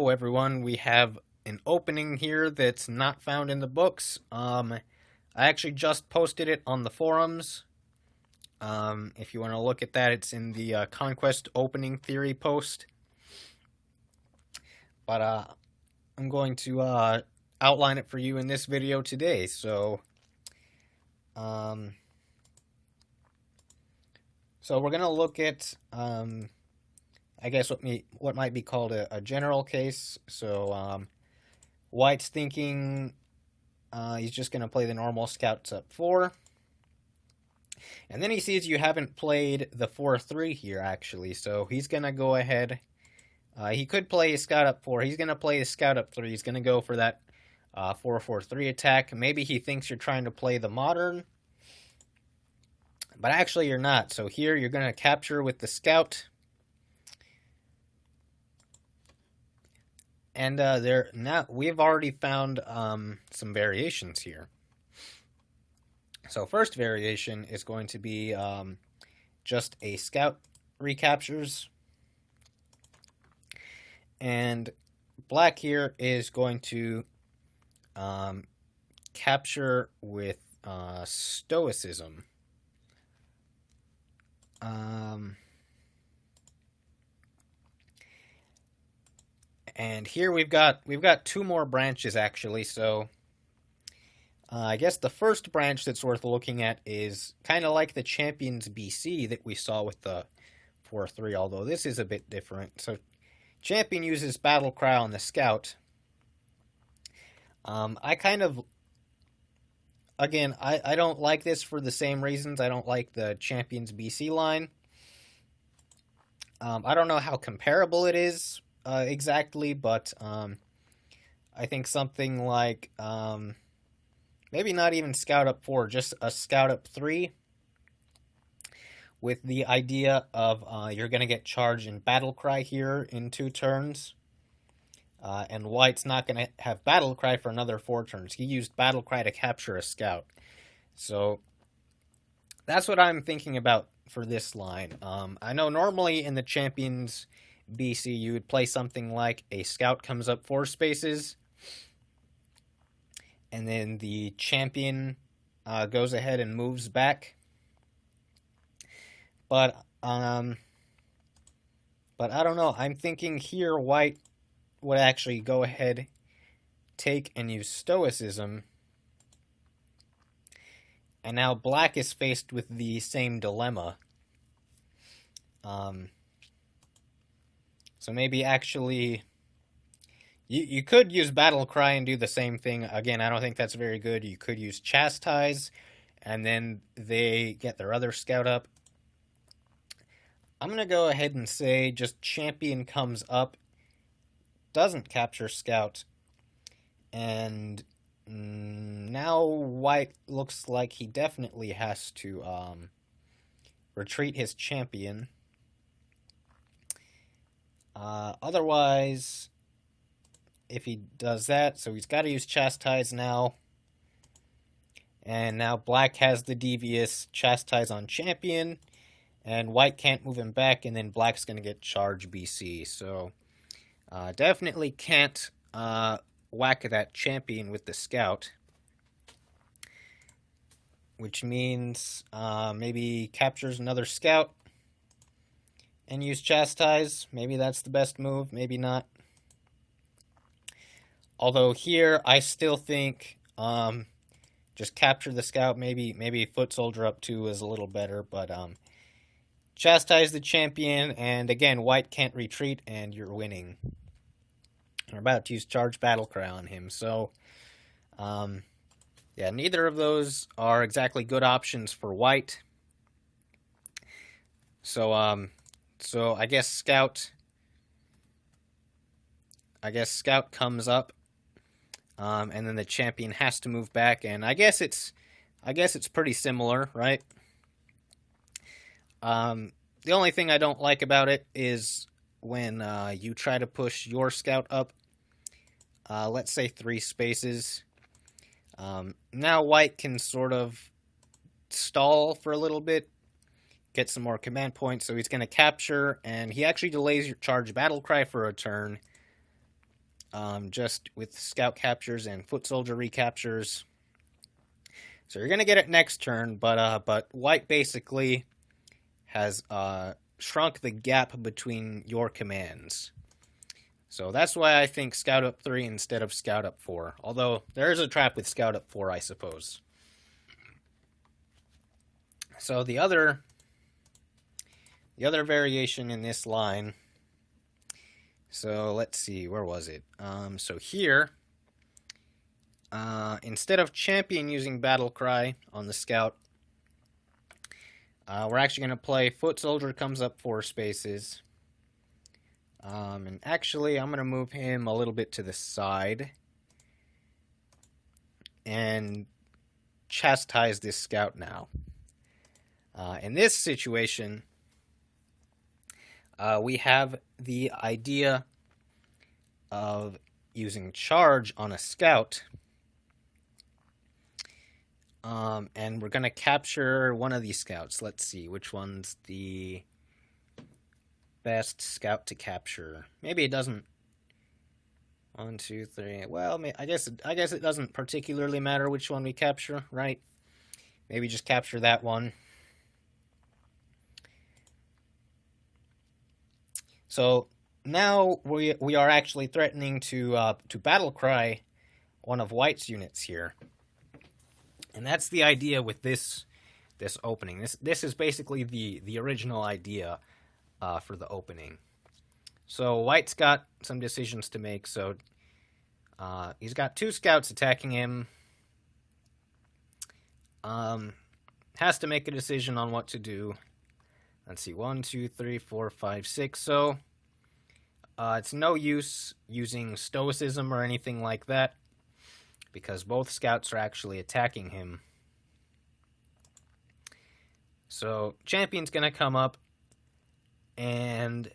Hello everyone, we have an opening here that's not found in the books. I actually just posted it on the forums. If you want to look at that, it's in the Conquest opening theory post. But I'm going to outline it for you in this video today. So we're going to look at I guess what might be called a general case. So White's thinking he's just going to play the normal scouts up 4. And then he sees you haven't played the 4-3 here, actually. So he's going to go ahead. He could play a scout up 4. He's going to play a scout up 3. He's going to go for that 4-4-3 attack. Maybe he thinks you're trying to play the modern. But actually you're not. So here you're going to capture with the scout. And we've already found some variations here. So first variation is going to be just a scout recaptures. And black here is going to capture with stoicism. And here we've got 2 more branches actually. So I guess the first branch that's worth looking at is kind of like the Champions BC that we saw with the 4-3, although this is a bit different. So Champion uses Battle Cry on the Scout. I don't like this for the same reasons. I don't like the Champions BC line. I don't know how comparable it is exactly, but I think something like maybe not even scout up 4, just a scout up 3 with the idea of you're going to get charged in Battle Cry here in 2 turns. And White's not going to have Battle Cry for another 4 turns. He used Battle Cry to capture a scout. So that's what I'm thinking about for this line. I know normally in the Champions BC you would play something like a scout comes up 4 spaces. And then the champion goes ahead and moves back. But I don't know. I'm thinking here White would actually go ahead, take and use stoicism. And now black is faced with the same dilemma. So maybe actually you could use Battle Cry and do the same thing. Again, I don't think that's very good. You could use Chastise, and then they get their other scout up. I'm going to go ahead and say just Champion comes up, doesn't capture scout, and now White looks like he definitely has to retreat his Champion. Otherwise, if he does that, so he's got to use Chastise now. And now black has the devious Chastise on Champion, and White can't move him back, and then black's going to get charge BC. So definitely can't whack that Champion with the scout, which means maybe captures another scout and use Chastise. Maybe that's the best move, maybe not. Although here, I still think just capture the scout, maybe Foot Soldier up 2 is a little better, but Chastise the Champion, and again, White can't retreat, and you're winning. We're about to use Charge Battle Cry on him, so yeah, neither of those are exactly good options for White. So I guess Scout comes up. And then the Champion has to move back, and I guess it's pretty similar, right? The only thing I don't like about it is when you try to push your scout up, let's say 3 spaces. Now White can sort of stall for a little bit, get some more command points, so he's going to capture, and he actually delays your charge Battle Cry for a turn. just with scout captures and foot soldier recaptures. So you're gonna get it next turn, but white basically has shrunk the gap between your commands. So that's why I think scout up 3 instead of scout up 4. Although there is a trap with scout up 4, I suppose. So the other variation in this line. So let's see, where was it? So here, instead of champion using battle cry on the scout, we're actually going to play foot soldier comes up 4 spaces. And actually, I'm going to move him a little bit to the side and chastise this scout now. In this situation, we have the idea of using charge on a scout. And we're going to capture one of these scouts. Let's see, which one's the best scout to capture? Maybe it doesn't. 1, 2, 3. Well, I guess it doesn't particularly matter which one we capture, right? Maybe just capture that one. So now we are actually threatening to battle cry one of white's units here, and that's the idea with this opening. This is basically the original idea for the opening. So white's got some decisions to make. So he's got 2 scouts attacking him. Has to make a decision on what to do. Let's see, 1, 2, 3, 4, 5, 6. So it's no use using stoicism or anything like that, because both scouts are actually attacking him. So champion's gonna come up, and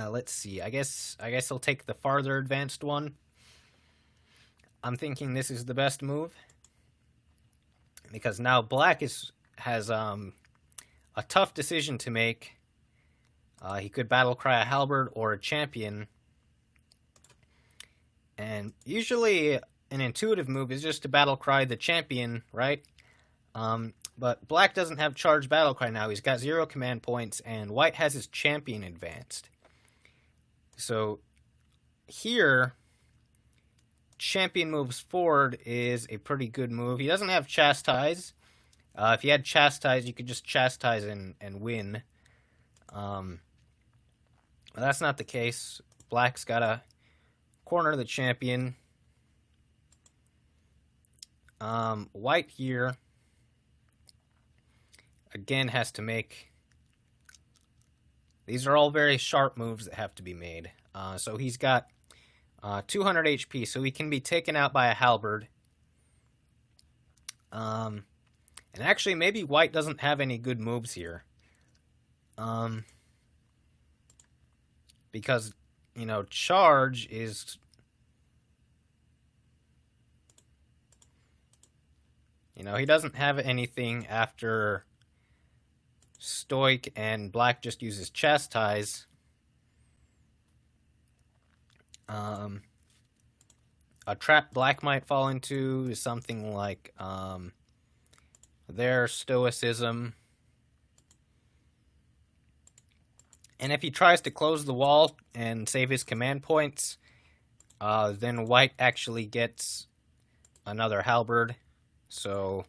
let's see. I guess he'll take the farther advanced one. I'm thinking this is the best move, because now black has a tough decision to make. He could battle cry a halberd or a champion, and usually an intuitive move is just to battle cry the champion, right? But black doesn't have charged battle cry now. He's got 0 command points, and white has his champion advanced. So here, champion moves forward is a pretty good move. He doesn't have chastise. If he had chastise, you could just chastise and win. But that's not the case. Black's got to corner the champion. White here, again, has to make... These are all very sharp moves that have to be made. So he's got 200 HP, so he can be taken out by a halberd. And actually, maybe white doesn't have any good moves here. Because, charge is... he doesn't have anything after stoic, and black just uses chastise. A trap black might fall into is something like their stoicism. And if he tries to close the wall and save his command points, then white actually gets another halberd. So,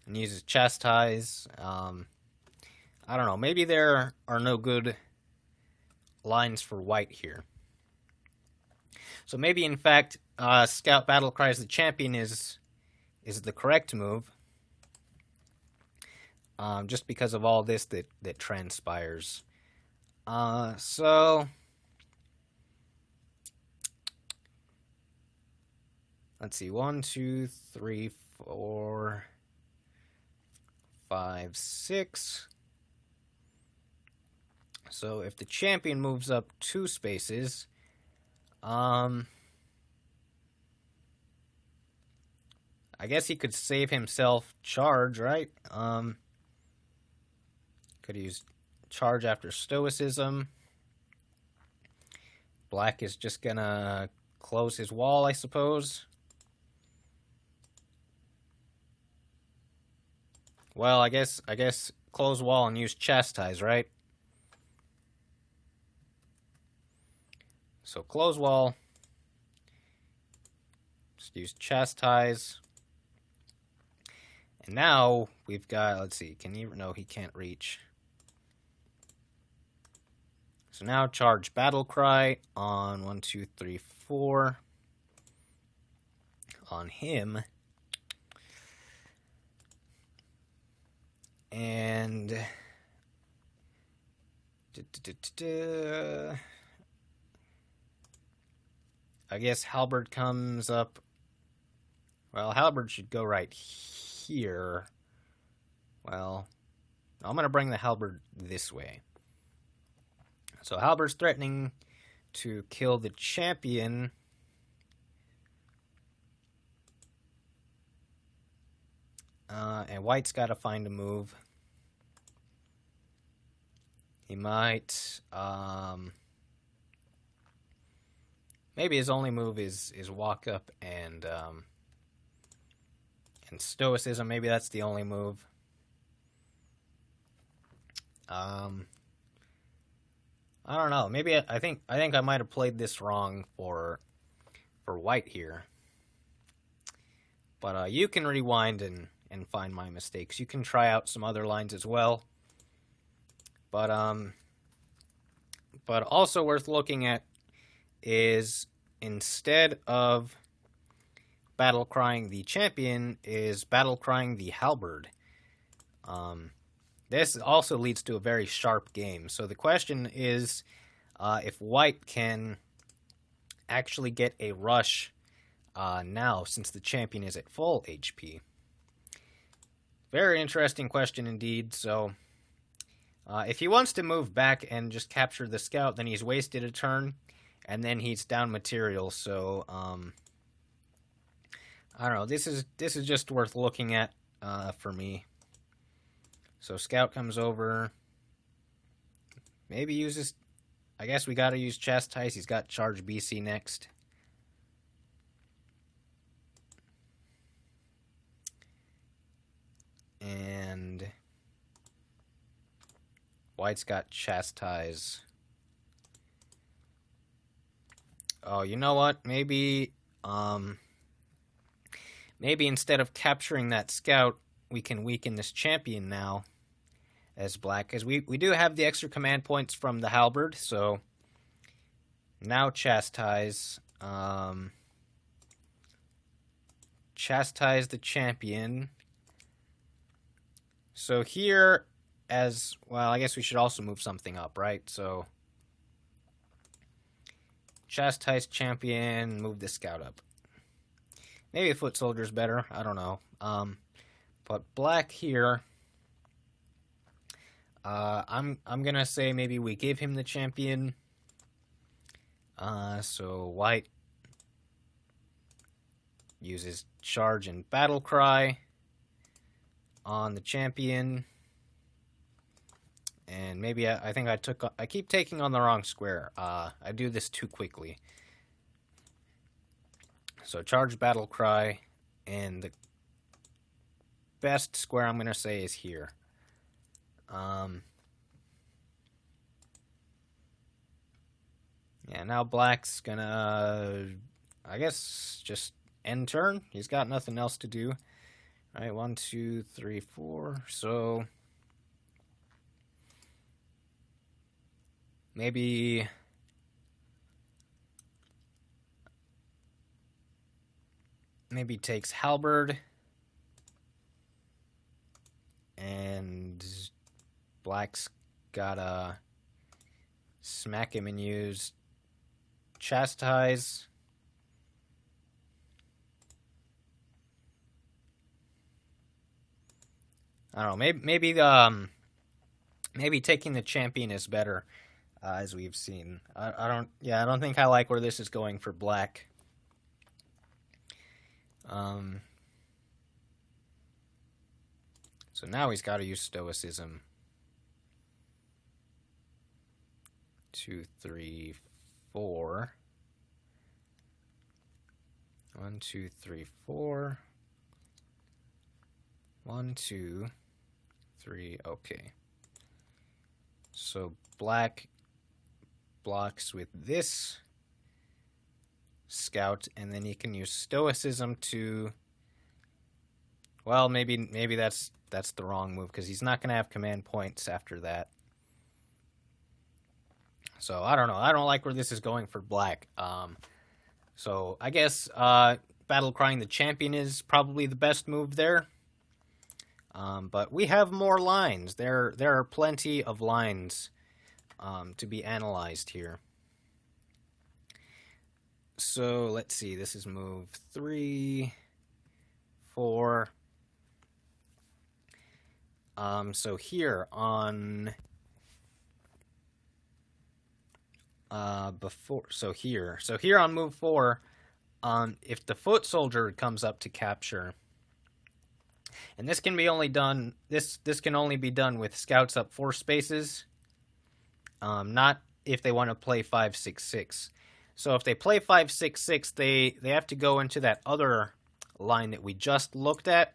and uses chastise. I don't know. Maybe there are no good lines for white here. So maybe, in fact, Scout Battle Cries the Champion is the correct move. Just because of all this that transpires. So... Let's see, 1, 2, 3, 4, 5, 6. So if the champion moves up 2 spaces, I guess he could save himself charge, right? Could use charge after stoicism. Black is just gonna close his wall, I suppose. Well, I guess close wall and use chastise, right? So close wall. Just use chastise. And now we've got, let's see, can he, no, he can't reach. So now charge Battle Cry on 1, 2, 3, 4 on him. And I guess Halberd comes up. Well, Halberd should go right here. Well, I'm going to bring the Halberd this way. So Halberd's threatening to kill the champion. And White's got to find a move. He might... maybe his only move is walk up and stoicism. Maybe that's the only move. I don't know. Maybe I think I might have played this wrong for White here. But you can rewind and find my mistakes. You can try out some other lines as well. But also worth looking at is instead of battle crying the champion is battle crying the halberd. This also leads to a very sharp game. So the question is if White can actually get a rush now since the champion is at full HP. Very interesting question indeed. So if he wants to move back and just capture the scout, then he's wasted a turn, and then he's down material. So I don't know. This is just worth looking at for me. So scout comes over. Maybe uses. I guess we got to use chastise. He's got charge BC next. And White's got chastise. Oh, you know what? Maybe instead of capturing that scout, we can weaken this champion now as Black, because we do have the extra command points from the halberd. So now chastise. Chastise the champion. So here, as well, I guess we should also move something up, right? So chastise champion, move the scout up. Maybe a foot soldier's better. I don't know. But Black here, I'm gonna say maybe we give him the champion. So White uses charge and battle cry on the champion. And maybe I think I keep taking on the wrong square. I do this too quickly. So charge battle cry, and the best square I'm gonna say is here. Yeah, now Black's gonna, I guess, just end turn. He's got nothing else to do. All right, 1, 2, 3, 4. So maybe takes halberd, and Black's gotta smack him and use chastise. I don't know. Maybe taking the champion is better, as we've seen. I don't think I like where this is going for Black. So now he's got to use stoicism. 2, 3, 4. 1, 2, 3, 4. 1, 2, 3. Okay. So black blocks with this scout, and then you can use stoicism to, well, maybe that's the wrong move, because he's not going to have command points after that. So I don't know. I don't like where this is going for black. So I guess battle crying the champion is probably the best move there. But we have more lines. There are plenty of lines to be analyzed here. So let's see. This is move 3, 4. So here on here on move 4, if the foot soldier comes up to capture, and this can be only done this can only be done with scouts up 4 spaces, not if they want to play 5-6-6. So if they play 5-6-6, they have to go into that other line that we just looked at,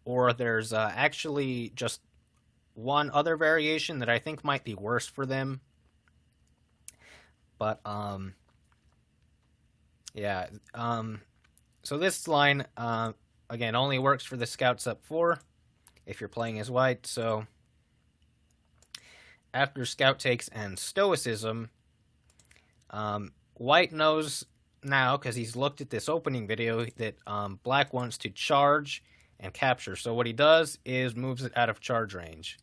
or there's actually just one other variation that I think might be worse for them. But yeah. So this line again only works for the scouts up 4 if you're playing as white. So after scout takes and stoicism, white knows now, because he's looked at this opening video, that black wants to charge and capture. So what he does is moves it out of charge range.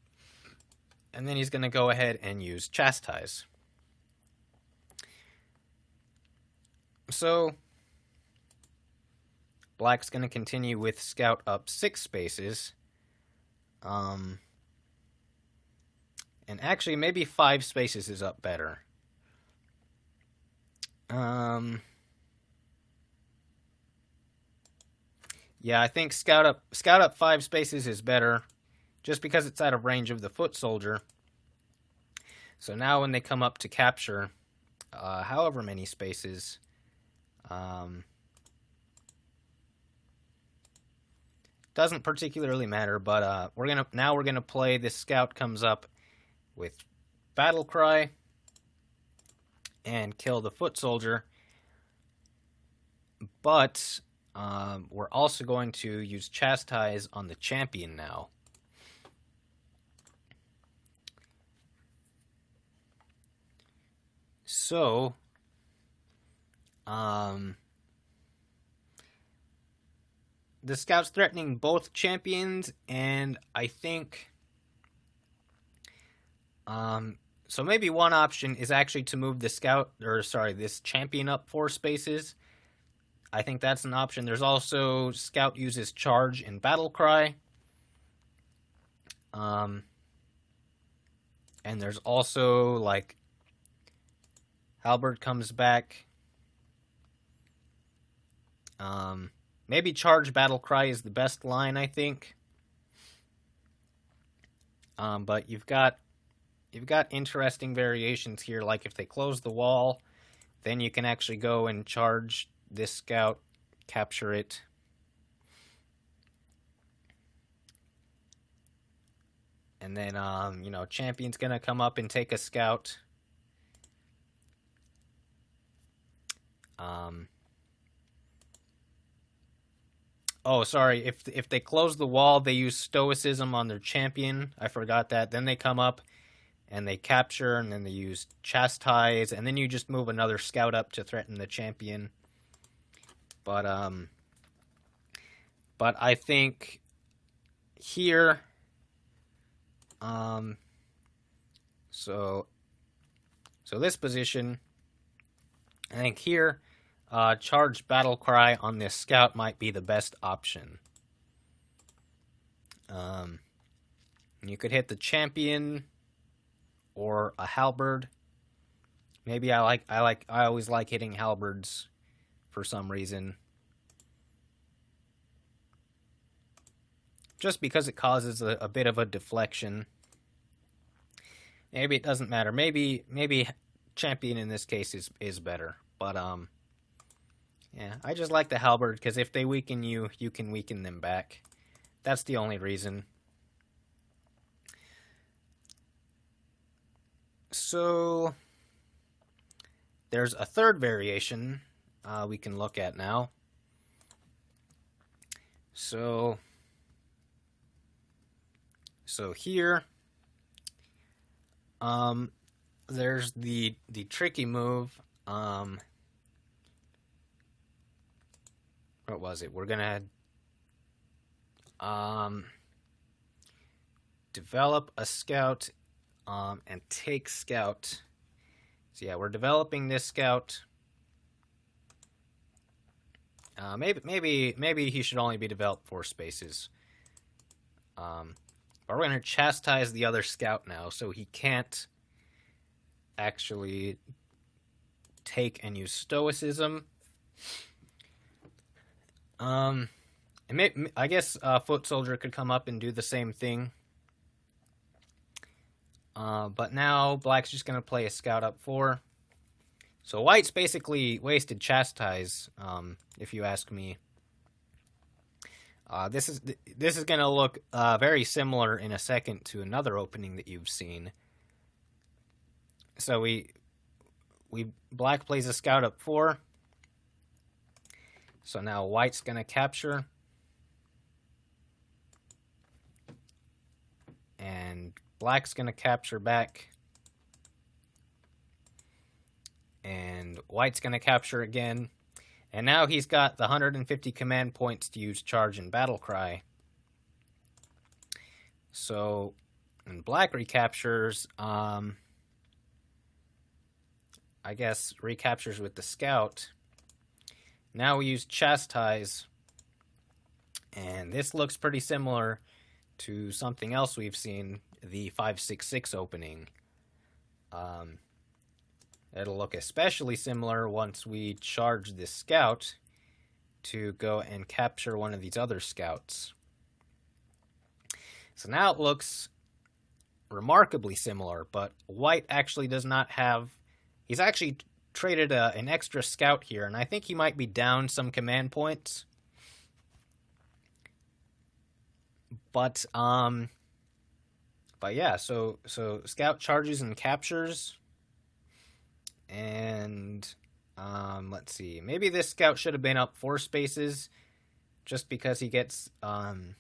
And then he's going to go ahead and use chastise. So black's going to continue with scout up 6 spaces. And actually, maybe 5 spaces is up better. Yeah, I think scout up 5 spaces is better, just because it's out of range of the foot soldier. So now when they come up to capture, however many spaces, doesn't particularly matter. But we're gonna play. This scout comes up with battle cry and kill the foot soldier, but we're also going to use chastise on the champion now. So the scout's threatening both champions, and I think so maybe one option is actually to move this champion up 4 spaces. I think that's an option. There's also scout uses charge and battle cry. And there's also like halberd comes back. Maybe charge battle cry is the best line, I think. But you've got interesting variations here. Like if they close the wall, then you can actually go and charge this scout, capture it. And then, champion's going to come up and take a scout. Oh, sorry. If they close the wall, they use stoicism on their champion. I forgot that. Then they come up and they capture, and then they use chastise, and then you just move another scout up to threaten the champion. But I think here, so this position, I think here, charge battle cry on this scout might be the best option. You could hit the champion or a halberd. Maybe I always like hitting halberds for some reason. Just because it causes a bit of a deflection. Maybe it doesn't matter. Maybe champion in this case is better. But yeah, I just like the halberd because if they weaken you, you can weaken them back. That's the only reason. So there's a third variation we can look at now. So here, there's the tricky move. What was it? We're gonna develop a scout and take scout. So yeah, we're developing this scout. Maybe he should only be developed 4 spaces. But we're going to chastise the other scout now, so he can't actually take and use stoicism. I guess Foot Soldier could come up and do the same thing. But now Black's just going to play a scout up 4. So White's basically wasted chastise, if you ask me. This is going to look very similar in a second to another opening that you've seen. So Black plays a scout up 4. So now White's going to capture. And Black's going to capture back. And White's going to capture again. And now he's got the 150 command points to use charge and battle cry. So, when Black recaptures, I guess recaptures with the scout. Now we use chastise. And this looks pretty similar to something else we've seen, the 566 opening. It'll look especially similar once we charge this scout to go and capture one of these other scouts. So now it looks remarkably similar, but White actually does not have... He's actually traded an extra scout here, and I think he might be down some command points. But yeah, so scout charges and captures. And let's see. Maybe this scout should have been up 4 spaces, just because he gets to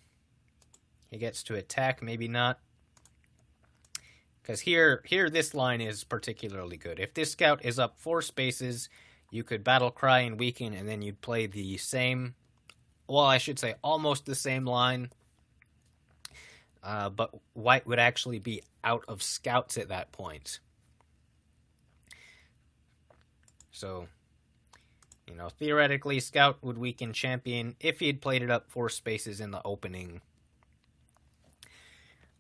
attack. Maybe not, because here this line is particularly good. If this scout is up 4 spaces, you could battle cry and weaken, and then you'd play the same. Well, I should say almost the same line. But White would actually be out of scouts at that point. So, theoretically, Scout would weaken Champion if he had played it up 4 spaces in the opening.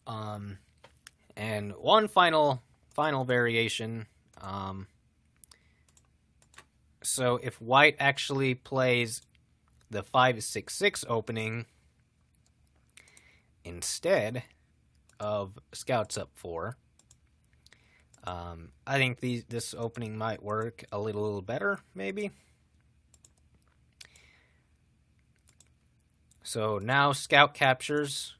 And one final variation. So if White actually plays the 566 opening instead of Scouts up 4, I think this opening might work a little better, maybe. So now Scout captures,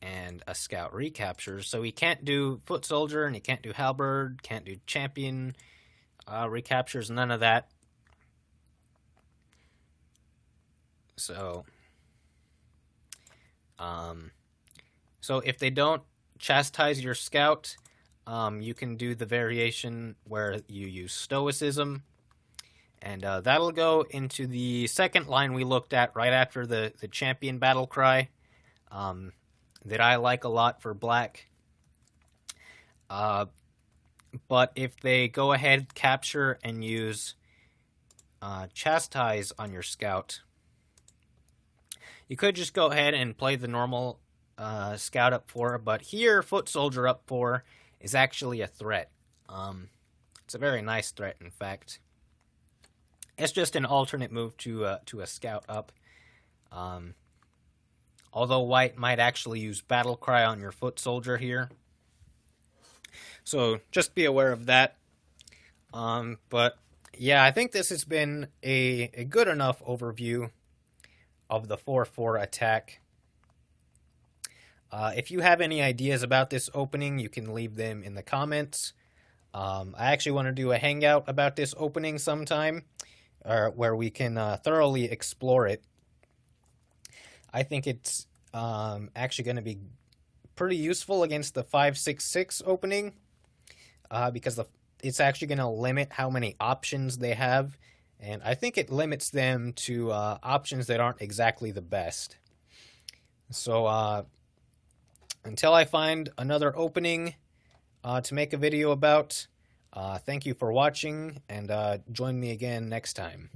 and a Scout recaptures. So he can't do Foot Soldier, and he can't do Halberd, can't do Champion recaptures, none of that. So if they don't chastise your Scout, you can do the variation where you use Stoicism. And that'll go into the second line we looked at right after the Champion battle cry that I like a lot for Black. But if they go ahead, capture, and use Chastise on your Scout, you could just go ahead and play the normal Scout up 4, but here Foot Soldier up 4 is actually a threat. It's a very nice threat, in fact. It's just an alternate move to a Scout up. Although White might actually use Battle Cry on your Foot Soldier here. So just be aware of that. But yeah, I think this has been a good enough overview of the 4-4 attack. If you have any ideas about this opening, you can leave them in the comments. I actually want to do a hangout about this opening sometime, where we can thoroughly explore it. I think it's actually going to be pretty useful against the 5-6-6 opening, because it's actually going to limit how many options they have, and I think it limits them to options that aren't exactly the best. So until I find another opening to make a video about, thank you for watching, and join me again next time.